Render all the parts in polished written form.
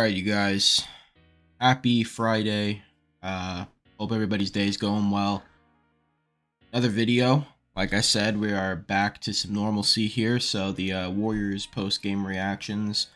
Alright, you guys. Happy Friday. Uh Hope everybody's day is going well. Another video. Like I said, we are back to some normalcy here. So the Warriors post-game reactions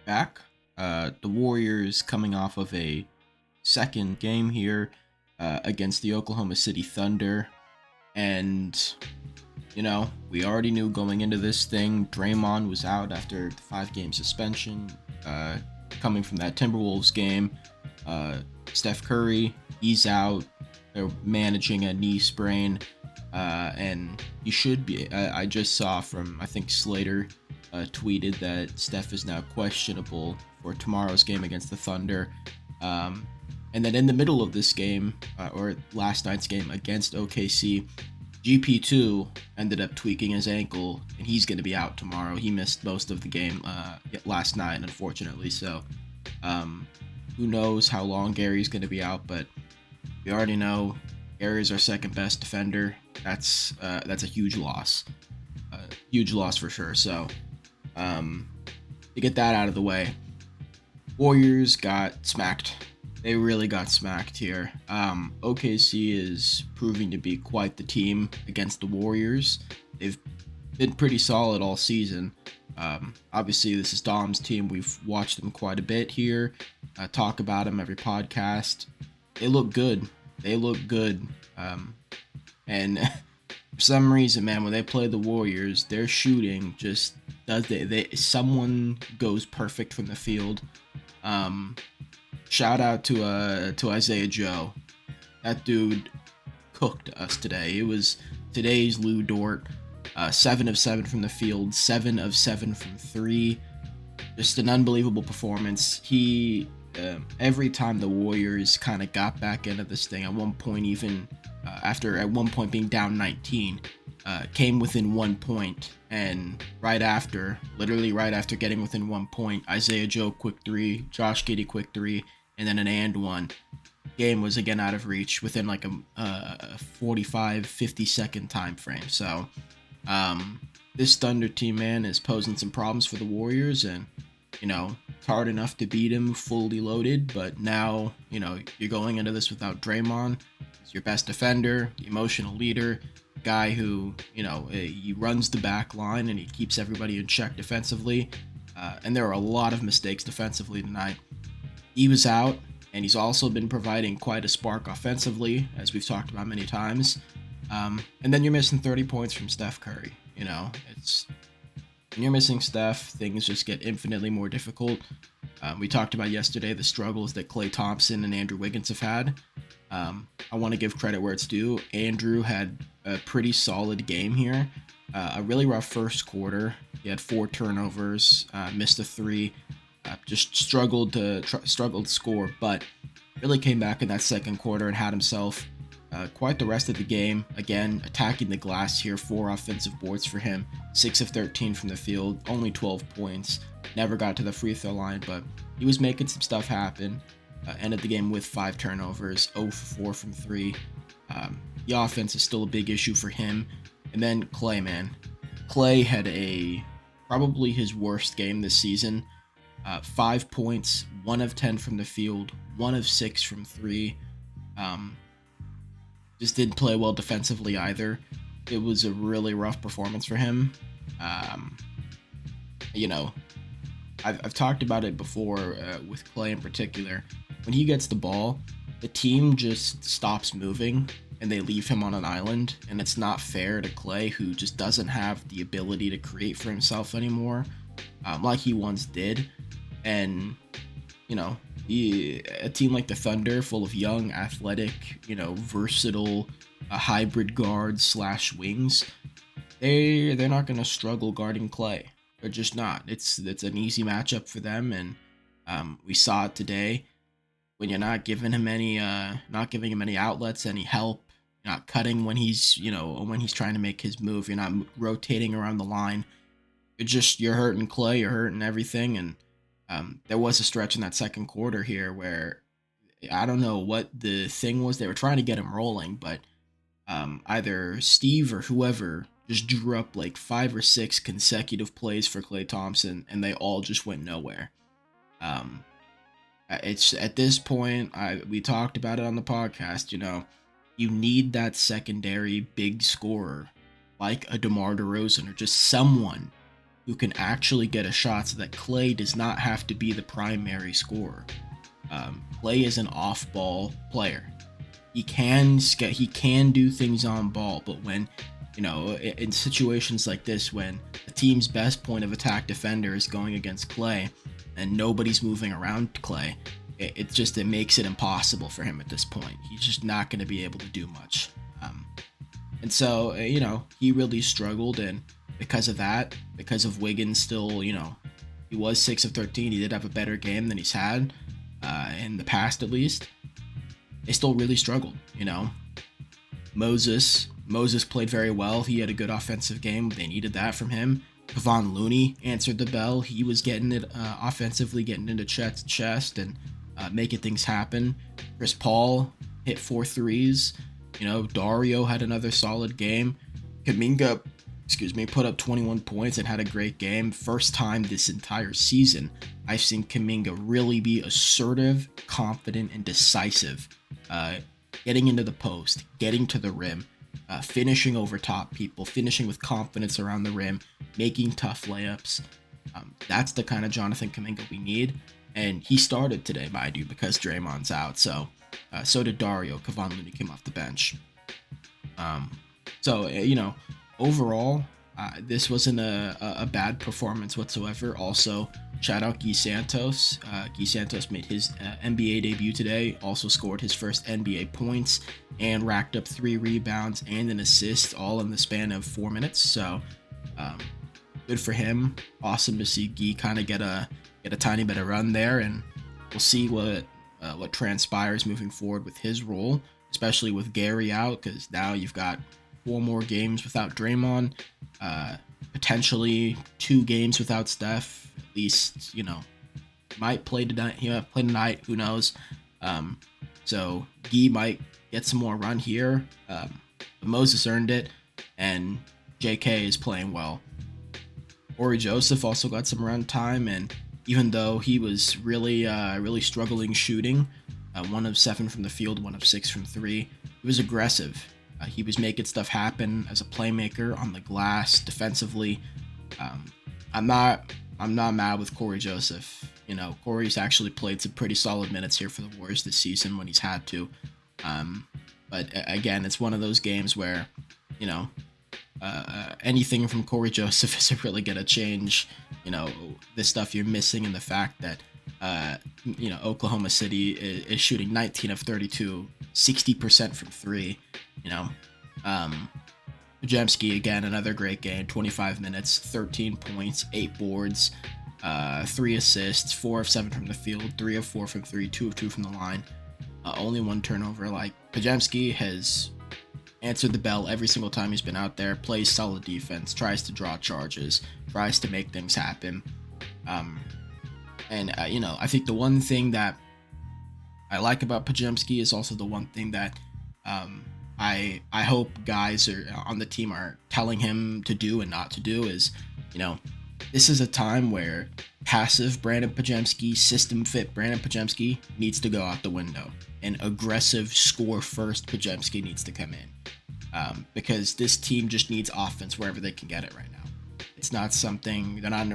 back. The Warriors coming off of a second game here against the Oklahoma City Thunder. And we already knew going into this thing, Draymond was out after the 5-game suspension, coming from that Timberwolves game. Steph Curry, he's out. They're managing a knee sprain, and he should be. I just saw from, I think Slater tweeted that Steph is now questionable for tomorrow's game against the Thunder. And then in the middle of this game, or last night's game against OKC, GP2 ended up tweaking his ankle, and he's going to be out tomorrow. He missed most of the game last night, unfortunately. So, who knows how long Gary's going to be out? But we already know Gary's our second best defender. That's a huge loss, for sure. So, to get that out of the way, Warriors got smacked. They really got smacked here. OKC is proving to be quite the team against the Warriors. They've been pretty solid all season. Obviously, this is Dom's team. We've watched them quite a bit here. Talk about them every podcast. They look good. And for some reason, man, when they play the Warriors, their shooting just does. Someone goes perfect from the field. Shout out to Isaiah Joe. That dude cooked us today. It was today's Lou Dort. 7 of 7 from the field, 7 of 7 from 3. Just an unbelievable performance. He, every time the Warriors kind of got back into this thing, at one point even, after at one point being down 19, came within 1 point, and literally right after getting within 1 point, Isaiah Joe quick 3, Josh Giddey quick 3, and then an and 1. Game was again out of reach within like a 45-50 second time frame. So this Thunder team, man, is posing some problems for the Warriors, and it's hard enough to beat him fully loaded, but now you're going into this without Draymond. He's your best defender, the emotional leader, guy who he runs the back line and he keeps everybody in check defensively, and there are a lot of mistakes defensively tonight. He was out, and he's also been providing quite a spark offensively, as we've talked about many times. And then you're missing 30 points from Steph Curry. When you're missing Steph, things just get infinitely more difficult. We talked about yesterday the struggles that Klay Thompson and Andrew Wiggins have had. I want to give credit where it's due. Andrew had a pretty solid game here. A really rough first quarter. He had 4 turnovers, missed a 3. Just struggled to score, but really came back in that second quarter and had himself quite the rest of the game. Again, attacking the glass here, 4 offensive boards for him, 6 of 13 from the field, only 12 points. Never got to the free throw line, but he was making some stuff happen. Ended the game with 5 turnovers, 0 for 4 from 3. The offense is still a big issue for him. And then Klay, man. Klay had probably his worst game this season. 5 points, 1 of 10 from the field, 1 of 6 from 3. Just didn't play well defensively either. It was a really rough performance for him. I've talked about it before with Klay in particular. When he gets the ball, the team just stops moving and they leave him on an island, and it's not fair to Klay, who just doesn't have the ability to create for himself anymore, like he once did. And a team like the Thunder, full of young, athletic, versatile, hybrid guards / wings, they're not going to struggle guarding Klay. They're just not. It's an easy matchup for them, and we saw it today. When you're not giving him any outlets, any help, you're not cutting when he's trying to make his move. You're not rotating around the line. You're hurting Klay. You're hurting everything, and there was a stretch in that second quarter here where I don't know what the thing was. They were trying to get him rolling, but either Steve or whoever just drew up like 5 or 6 consecutive plays for Klay Thompson, and they all just went nowhere. It's at this point, we talked about it on the podcast. You need that secondary big scorer like a DeMar DeRozan or just someone who can actually get a shot so that Clay does not have to be the primary scorer. Clay is an off-ball player. He can do things on ball, but when in situations like this, when the team's best point of attack defender is going against Clay and nobody's moving around Clay, it makes it impossible for him at this point. He's just not going to be able to do much. And so, he really struggled, and because of that, because of Wiggins still, he was 6 of 13. He did have a better game than he's had in the past, at least. They still really struggled, Moses played very well. He had a good offensive game. They needed that from him. Kevon Looney answered the bell. He was getting it offensively, getting into chest and making things happen. Chris Paul hit 4 threes. Dario had another solid game. Kuminga, put up 21 points and had a great game. First time this entire season I've seen Kuminga really be assertive, confident, and decisive. Getting into the post, getting to the rim, finishing over top people, finishing with confidence around the rim, making tough layups. That's the kind of Jonathan Kuminga we need. And he started today, mind you, because Draymond's out. So did Dario. Kevon Looney came off the bench. Overall, this wasn't a bad performance whatsoever. Also, shout out Guy Santos. Guy Santos made his NBA debut today, also scored his first NBA points, and racked up 3 rebounds and an assist, all in the span of 4 minutes. So, good for him. Awesome to see Guy kind of get a tiny bit of run there, and we'll see what transpires moving forward with his role, especially with Gary out, because now you've got 4 more games without Draymond, potentially 2 games without Steph. At least, might play tonight. He might play tonight. Who knows? So Guy might get some more run here. But Moses earned it, and JK is playing well. Corey Joseph also got some run time, and even though he was really struggling shooting, 1 of 7 from the field, 1 of 6 from 3, he was aggressive. He was making stuff happen as a playmaker on the glass, defensively. I'm not mad with Corey Joseph. Corey's actually played some pretty solid minutes here for the Warriors this season when he's had to. But again, it's one of those games where, anything from Corey Joseph isn't really going to change, the stuff you're missing, and the fact that, Oklahoma City is shooting 19 of 32, 60% from 3, Podziemski, again, another great game, 25 minutes, 13 points, 8 boards, 3 assists, 4 of 7 from the field, 3 of 4 from 3, 2 of 2 from the line, only 1 turnover. Like, Podziemski has answered the bell every single time he's been out there, plays solid defense, tries to draw charges, tries to make things happen. I think the one thing that I like about Podziemski is also the one thing that I hope guys on the team are telling him to do and not to do is, this is a time where passive Brandon Podziemski, system fit Brandon Podziemski needs to go out the window, and aggressive score first Podziemski needs to come in, because this team just needs offense wherever they can get it right now. It's not something, they're not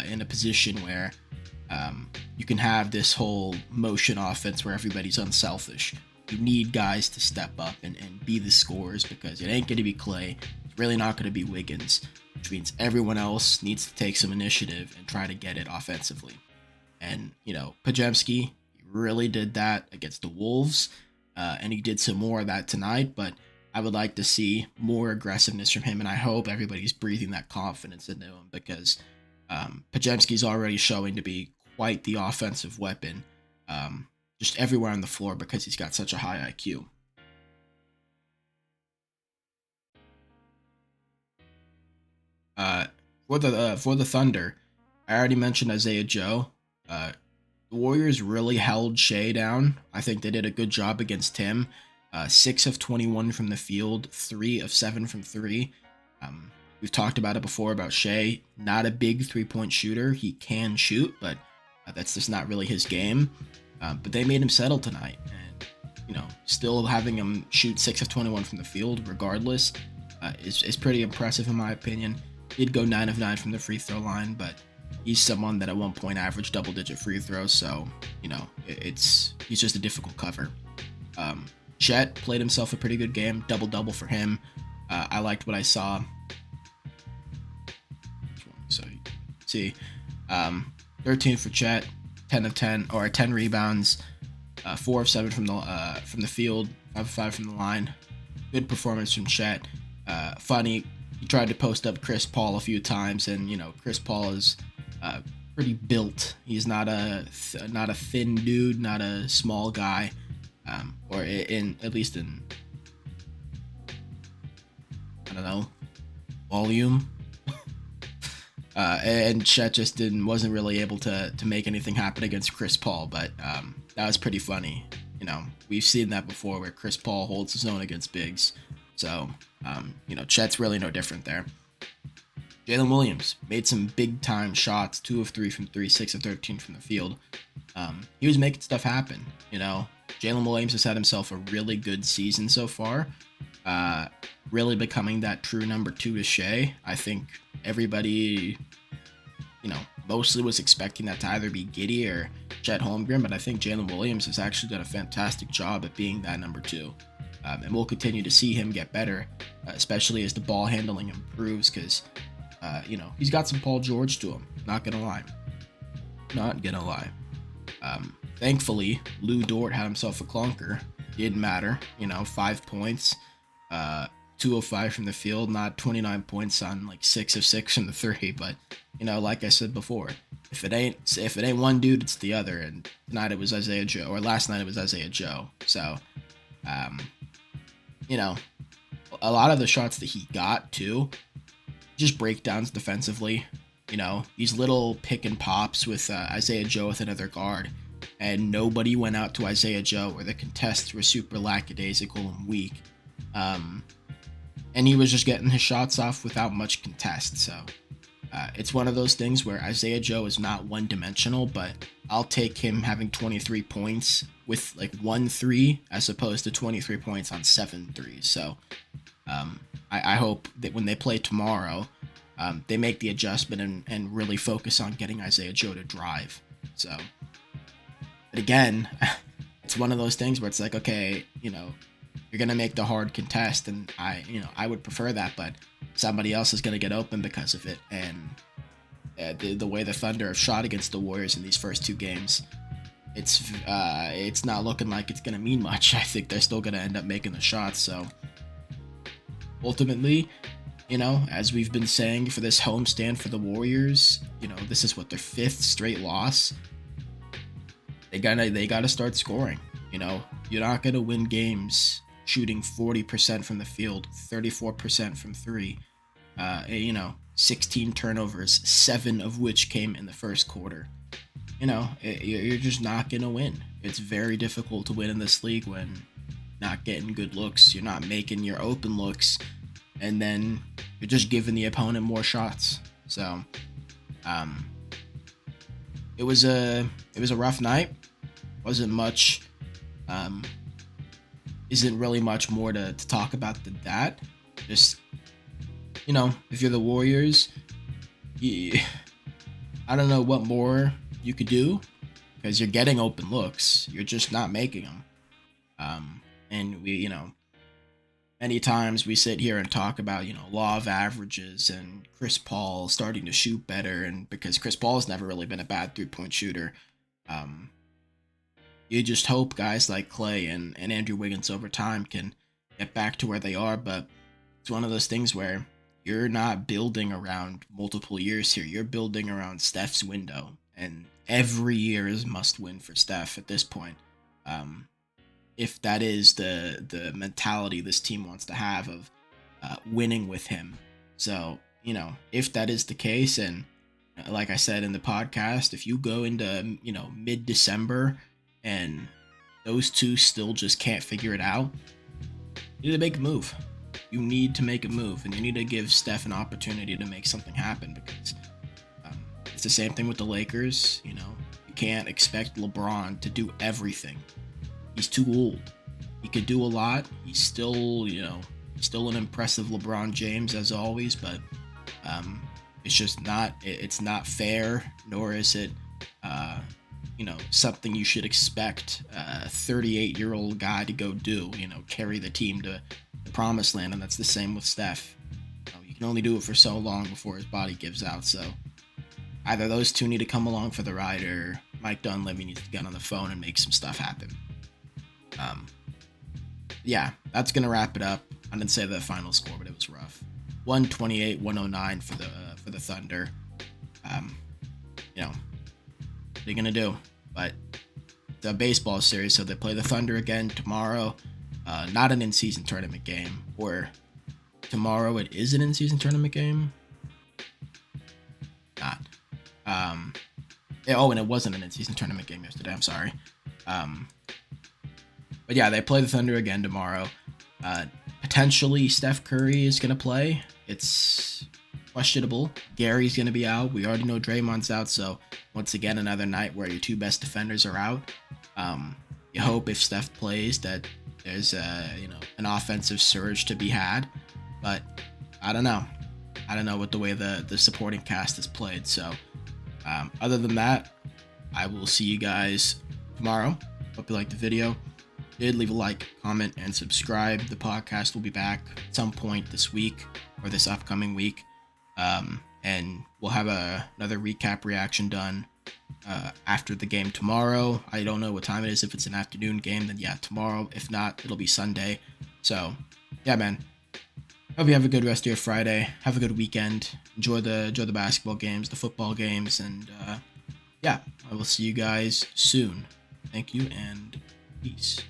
in a position where you can have this whole motion offense where everybody's unselfish. You need guys to step up and be the scorers, because it ain't going to be Clay. It's really not going to be Wiggins, which means everyone else needs to take some initiative and try to get it offensively. And, Podziemski really did that against the Wolves, and he did some more of that tonight, but I would like to see more aggressiveness from him, and I hope everybody's breathing that confidence into him, because Podziemski's already showing to be quite the offensive weapon, just everywhere on the floor, because he's got such a high IQ. For the Thunder, I already mentioned Isaiah Joe. The Warriors really held Shea down. I think they did a good job against him. 6 of 21 from the field, 3 of 7 from 3. We've talked about it before about Shea, not a big 3-point shooter. He can shoot, but that's just not really his game. But they made him settle tonight, and still having him shoot 6 of 21 from the field, regardless, is pretty impressive in my opinion. Did go 9 of 9 from the free throw line, but he's someone that at one point averaged double-digit free throws, so he's just a difficult cover. Chet played himself a pretty good game, double-double for him. I liked what I saw. So you see, 13 for Chet, 10 of 10 or 10 rebounds, 4 of 7 from the field, 5 of 5 from the line. Good performance from Chet. Funny, he tried to post up Chris Paul a few times, and Chris Paul is pretty built. He's not a thin dude, not a small guy, or at least in I don't know, volume. And Chet just wasn't really able to make anything happen against Chris Paul, but that was pretty funny. We've seen that before where Chris Paul holds his own against bigs. So, Chet's really no different there. Jalen Williams made some big time shots, 2 of 3 from 3, 6 of 13 from the field. He was making stuff happen. Jalen Williams has had himself a really good season so far. Really becoming that true number 2 to Shea. I think everybody, mostly was expecting that to either be Giddey or Chet Holmgren, but I think Jalen Williams has actually done a fantastic job at being that number 2. And we'll continue to see him get better, especially as the ball handling improves, because, he's got some Paul George to him. Not gonna lie. Thankfully, Lou Dort had himself a clunker. Didn't matter, 5 points, 2 of 5 from the field, not 29 points on like 6 of 6 from the 3, but like I said before, if it ain't one dude, it's the other. And tonight it was Isaiah Joe, or last night it was Isaiah Joe. So, a lot of the shots that he got too, just breakdowns defensively. These little pick and pops with Isaiah Joe with another guard, and nobody went out to Isaiah Joe, or the contests were super lackadaisical and weak. And he was just getting his shots off without much contest. So it's one of those things where Isaiah Joe is not one-dimensional, but I'll take him having 23 points with like 1 3 as opposed to 23 points on 7 threes. So I hope that when they play tomorrow, they make the adjustment and really focus on getting Isaiah Joe to drive. So, but again, it's one of those things where it's like, okay, you're going to make the hard contest, and I would prefer that, but somebody else is going to get open because of it. And the way the Thunder have shot against the Warriors in these first 2 games, it's not looking like it's going to mean much. I think they're still going to end up making the shots. So ultimately, as we've been saying for this homestand for the Warriors, this is what, their 5th straight loss. They gotta start scoring. You're not gonna win games shooting 40% from the field, 34% from 3. 16 turnovers, 7 of which came in the first quarter. You're just not gonna win. It's very difficult to win in this league when not getting good looks, you're not making your open looks, and then you're just giving the opponent more shots. So, it was a rough night. Wasn't much. Isn't really much more to talk about than that. Just, if you're the Warriors, I don't know what more you could do, because you're getting open looks. You're just not making them. And we, many times we sit here and talk about, law of averages and Chris Paul starting to shoot better, and because Chris Paul has never really been a bad 3-point shooter. You just hope guys like Clay and Andrew Wiggins over time can get back to where they are, but it's one of those things where you're not building around multiple years here. You're building around Steph's window, and every year is must win for Steph at this point. If that is the mentality this team wants to have of winning with him. So, if that is the case, and like I said in the podcast, if you go into, mid-December and those two still just can't figure it out, you need to make a move. You need to make a move, and you need to give Steph an opportunity to make something happen, because it's the same thing with the Lakers. You can't expect LeBron to do everything. He's too old. He could do a lot. He's still, still an impressive LeBron James as always, but it's just not. It's not fair, nor is it, something you should expect a 38-year-old guy to go do. Carry the team to the promised land, and that's the same with Steph. You can only do it for so long before his body gives out. So either those two need to come along for the ride, or Mike Dunleavy needs to get on the phone and make some stuff happen. Yeah, that's gonna wrap it up. I didn't say the final score, but it was rough. 128-109 for the Thunder. What are you gonna do? But the baseball series, so they play the Thunder again tomorrow. Not an in-season tournament game, or tomorrow it is an in-season tournament game. Not. And it wasn't an in-season tournament game yesterday. I'm sorry. But yeah, they play the Thunder again tomorrow. Potentially Steph Curry is going to play. It's questionable. Gary's going to be out. We already know Draymond's out. So once again, another night where your two best defenders are out. You hope if Steph plays that there's an offensive surge to be had. But I don't know. I don't know what the way the supporting cast is played. So other than that, I will see you guys tomorrow. Hope you liked the video. Leave a like, comment, and subscribe. The podcast will be back at some point this week or this upcoming week. And we'll have another recap reaction done after the game tomorrow. I don't know what time it is. If it's an afternoon game, then yeah, tomorrow. If not, it'll be Sunday. So yeah, man. Hope you have a good rest of your Friday. Have a good weekend. Enjoy the basketball games, the football games, and yeah, I will see you guys soon. Thank you and peace.